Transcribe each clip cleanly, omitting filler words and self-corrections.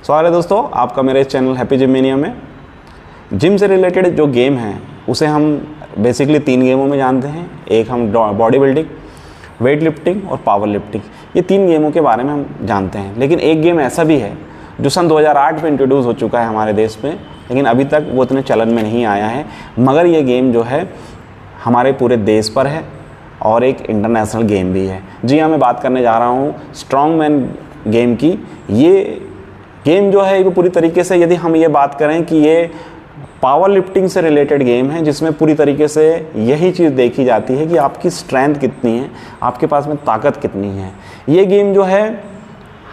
स्वागत है दोस्तों आपका मेरे चैनल हैप्पी जिम मेनिया में। जिम से रिलेटेड जो गेम हैं उसे हम बेसिकली 3 गेमों में जानते हैं। एक हम बॉडी बिल्डिंग, वेट लिफ्टिंग और पावर लिफ्टिंग, ये 3 गेमों के बारे में हम जानते हैं। लेकिन एक गेम ऐसा भी है जो सन 2008 में इंट्रोड्यूस हो चुका है हमारे देश में, लेकिन अभी तक वो इतने चलन में नहीं आया है। मगर ये गेम जो है हमारे पूरे देश पर है और एक इंटरनेशनल गेम भी है। जी हाँ, मैं बात करने जा रहा हूँ स्ट्रॉन्ग मैन गेम की। ये गेम जो है वो पूरी तरीके से, यदि हम ये बात करें कि ये पावर लिफ्टिंग से रिलेटेड गेम है, जिसमें पूरी तरीके से यही चीज़ देखी जाती है कि आपकी स्ट्रेंथ कितनी है, आपके पास में ताकत कितनी है। ये गेम जो है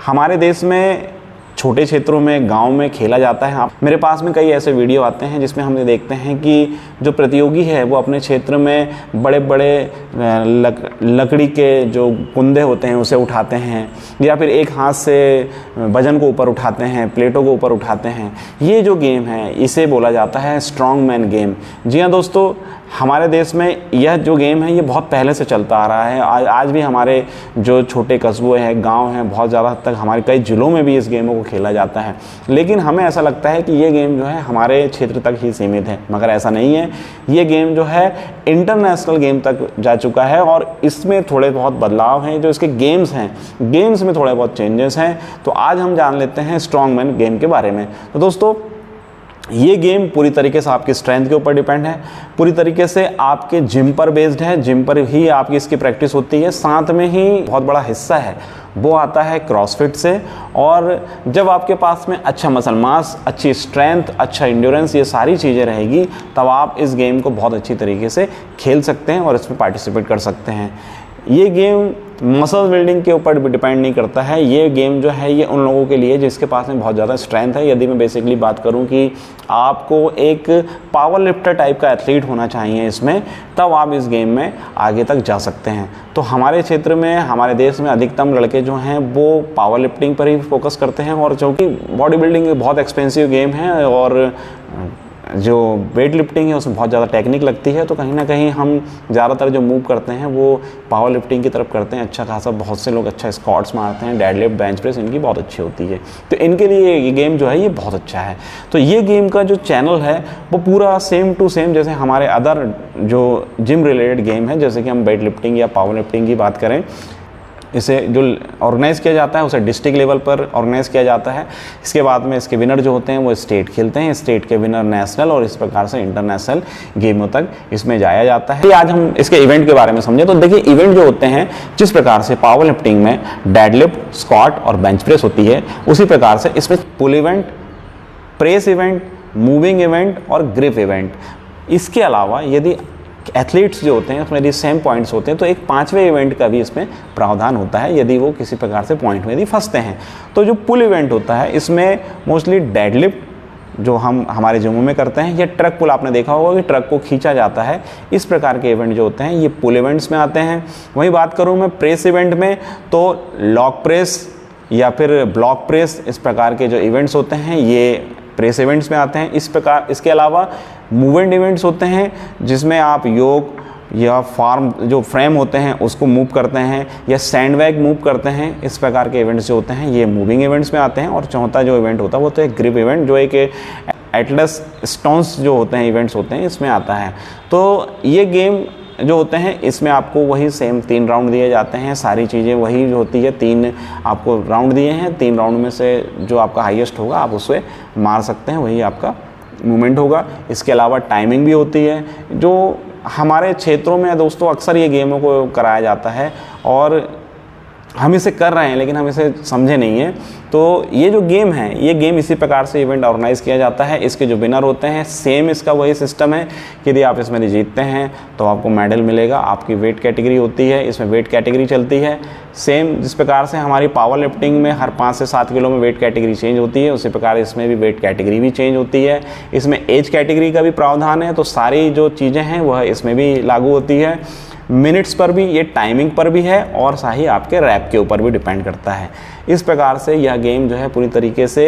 हमारे देश में छोटे क्षेत्रों में, गांव में खेला जाता है। मेरे पास में कई ऐसे वीडियो आते हैं जिसमें हम देखते हैं कि जो प्रतियोगी है वो अपने क्षेत्र में बड़े बड़े लकड़ी के जो कुंदे होते हैं उसे उठाते हैं, या फिर एक हाथ से वजन को ऊपर उठाते हैं, प्लेटों को ऊपर उठाते हैं। ये जो गेम है इसे बोला जाता है स्ट्रॉन्ग मैन गेम। जी हाँ दोस्तों, हमारे देश में यह जो गेम है ये बहुत पहले से चलता आ रहा है। आज भी हमारे जो छोटे कस्बों हैं, गांव हैं, बहुत ज़्यादा हद तक हमारे कई ज़िलों में भी इस गेमों को खेला जाता है। लेकिन हमें ऐसा लगता है कि ये गेम जो है हमारे क्षेत्र तक ही सीमित है, मगर ऐसा नहीं है। ये गेम जो है इंटरनेशनल गेम तक जा चुका है और इसमें थोड़े बहुत बदलाव हैं। जो इसके गेम्स हैं, गेम्स में थोड़े बहुत चेंजेस हैं। तो आज हम जान लेते हैं स्ट्रॉन्ग मैन गेम के बारे में। तो दोस्तों, ये गेम पूरी तरीके से आपकी स्ट्रेंथ के ऊपर डिपेंड है, पूरी तरीके से आपके जिम पर बेस्ड है। जिम पर ही आपकी इसकी प्रैक्टिस होती है। साथ में ही बहुत बड़ा हिस्सा है वो आता है क्रॉसफिट से। और जब आपके पास में अच्छा मसल मास, अच्छी स्ट्रेंथ, अच्छा इंड्योरेंस, ये सारी चीज़ें रहेगी, तब आप इस गेम को बहुत अच्छी तरीके से खेल सकते हैं और इसमें पार्टिसिपेट कर सकते हैं। ये गेम मसल बिल्डिंग के ऊपर डिपेंड नहीं करता है। ये गेम जो है ये उन लोगों के लिए जिसके पास में बहुत ज़्यादा स्ट्रेंथ है। यदि मैं बेसिकली बात करूं कि आपको एक पावर लिफ्टर टाइप का एथलीट होना चाहिए इसमें, तब आप इस गेम में आगे तक जा सकते हैं। तो हमारे क्षेत्र में, हमारे देश में अधिकतम लड़के जो हैं वो पावर लिफ्टिंग पर ही फोकस करते हैं। और चूँकि बॉडी बिल्डिंग बहुत एक्सपेंसिव गेम है और जो वेट लिफ्टिंग है उसमें बहुत ज़्यादा टेक्निक लगती है, तो कहीं ना कहीं हम ज़्यादातर जो मूव करते हैं वो पावर लिफ्टिंग की तरफ करते हैं। अच्छा खासा बहुत से लोग अच्छा स्क्वाट्स मारते हैं, डेड लिफ्ट, बेंच प्रेस इनकी बहुत अच्छी होती है। तो इनके लिए ये गेम जो है ये बहुत अच्छा है। तो ये गेम का जो चैनल है वो पूरा सेम टू सेम जैसे हमारे अदर जो जिम रिलेटेड गेम है, जैसे कि हम वेट लिफ्टिंग या पावर लिफ्टिंग की बात करें, इसे जो ऑर्गेनाइज़ किया जाता है उसे डिस्ट्रिक्ट लेवल पर ऑर्गेनाइज़ किया जाता है। इसके बाद में इसके विनर जो होते हैं वो स्टेट खेलते हैं, स्टेट के विनर नेशनल, और इस प्रकार से इंटरनेशनल गेमों तक इसमें जाया जाता है। आज हम इसके इवेंट के बारे में समझें तो देखिए, इवेंट जो होते हैं जिस प्रकार से पावर लिफ्टिंग में डेड लिफ्ट, स्क्वाट और बेंच प्रेस होती है, उसी प्रकार से इसमें pull event, press event, moving event और ग्रिप इवेंट। इसके अलावा यदि एथलीट्स जो होते हैं उसमें यदि सेम पॉइंट्स होते हैं तो एक 5वें इवेंट का भी इसमें प्रावधान होता है, यदि वो किसी प्रकार से पॉइंट में यदि फंसते हैं। तो जो पुल इवेंट होता है इसमें मोस्टली डेड लिफ्ट जो हम हमारे जिमों में करते हैं, या ट्रक पुल, आपने देखा होगा कि ट्रक को खींचा जाता है, इस प्रकार के इवेंट जो होते हैं ये पुल इवेंट्स में आते हैं। वहीं बात करूँ मैं प्रेस इवेंट में, तो लॉक प्रेस या फिर ब्लॉक प्रेस, इस प्रकार के जो इवेंट्स होते हैं ये प्रेस इवेंट्स में आते हैं। इस प्रकार इसके अलावा मूवमेंट इवेंट्स होते हैं जिसमें आप योग या फार्म जो फ्रेम होते हैं उसको मूव करते हैं, या सैंडबैग मूव करते हैं। इस प्रकार के इवेंट्स जो होते हैं ये मूविंग इवेंट्स में आते हैं। और चौथा जो इवेंट होता है वो तो एक ग्रिप इवेंट, जो एक एटलस स्टोन्स जो होते हैं इवेंट्स होते हैं, इसमें आता है। तो ये गेम जो होते हैं इसमें आपको वही सेम 3 राउंड दिए जाते हैं, सारी चीज़ें वही जो होती है। 3 आपको राउंड दिए हैं, 3 राउंड में से जो आपका हाईएस्ट होगा आप उसे मार सकते हैं, वही आपका मूवमेंट होगा। इसके अलावा टाइमिंग भी होती है। जो हमारे क्षेत्रों में दोस्तों अक्सर ये गेमों को कराया जाता है और हम इसे कर रहे हैं लेकिन हम इसे समझे नहीं हैं। तो ये जो गेम है ये गेम इसी प्रकार से इवेंट ऑर्गेनाइज़ किया जाता है। इसके जो विनर होते हैं सेम इसका वही सिस्टम है कि यदि आप इसमें जीतते हैं तो आपको मेडल मिलेगा। आपकी वेट कैटेगरी होती है, इसमें वेट कैटेगरी चलती है सेम जिस प्रकार से हमारी पावर लिफ्टिंग में हर 5 से 7 किलो में वेट कैटेगरी चेंज होती है, उसी प्रकार इसमें भी वेट कैटेगरी भी चेंज होती है। इसमें एज कैटेगरी का भी प्रावधान है। तो सारी जो चीज़ें हैं वह इसमें भी लागू होती है। मिनट्स पर भी, ये टाइमिंग पर भी है और साही आपके रैप के ऊपर भी डिपेंड करता है। इस प्रकार से यह गेम जो है पूरी तरीके से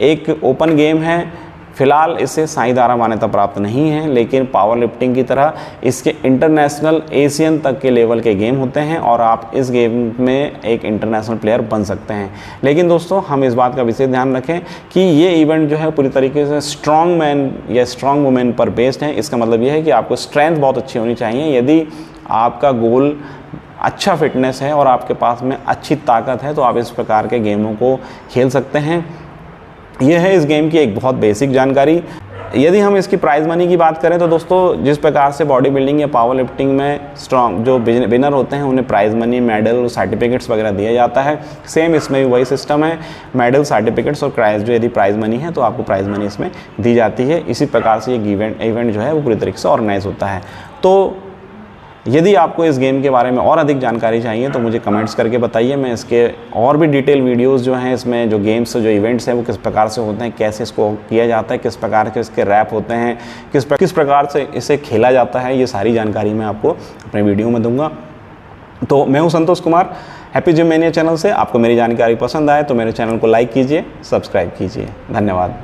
एक ओपन गेम है। फ़िलहाल इसे साईंदारा मान्यता प्राप्त नहीं है, लेकिन पावर लिफ्टिंग की तरह इसके इंटरनेशनल एशियन तक के लेवल के गेम होते हैं और आप इस गेम में एक इंटरनेशनल प्लेयर बन सकते हैं। लेकिन दोस्तों हम इस बात का विशेष ध्यान रखें कि ये इवेंट जो है पूरी तरीके से स्ट्रॉन्ग मैन या स्ट्रॉन्ग वुमेन पर बेस्ड है। इसका मतलब यह है कि आपको स्ट्रेंथ बहुत अच्छी होनी चाहिए। यदि आपका गोल अच्छा फिटनेस है और आपके पास में अच्छी ताकत है तो आप इस प्रकार के गेमों को खेल सकते हैं। यह है इस गेम की एक बहुत बेसिक जानकारी। यदि हम इसकी प्राइज़ मनी की बात करें तो दोस्तों जिस प्रकार से बॉडी बिल्डिंग या पावर लिफ्टिंग में स्ट्रॉन्ग जो विनर होते हैं उन्हें प्राइज़ मनी, मेडल, सर्टिफिकेट्स वगैरह दिया जाता है, सेम इसमें भी वही सिस्टम है। मेडल, सर्टिफिकेट्स और प्राइज़ जो यदि प्राइज़ मनी है तो आपको प्राइज़ मनी इसमें दी जाती है। इसी प्रकार से ये इवेंट जो है वो पूरी तरीके से ऑर्गेनाइज होता है। तो यदि आपको इस गेम के बारे में और अधिक जानकारी चाहिए तो मुझे कमेंट्स करके बताइए। मैं इसके और भी डिटेल वीडियोस जो हैं, इसमें जो गेम्स जो इवेंट्स हैं वो किस प्रकार से होते हैं, कैसे इसको किया जाता है, किस प्रकार के इसके रैप होते हैं, किस प्रकार से इसे खेला जाता है, ये सारी जानकारी मैं आपको अपने वीडियो में दूंगा। तो मैं हूँ Santosh Kumar, happy gym mania channel से। आपको मेरी जानकारी पसंद आए तो मेरे चैनल को लाइक कीजिए, सब्सक्राइब कीजिए। धन्यवाद।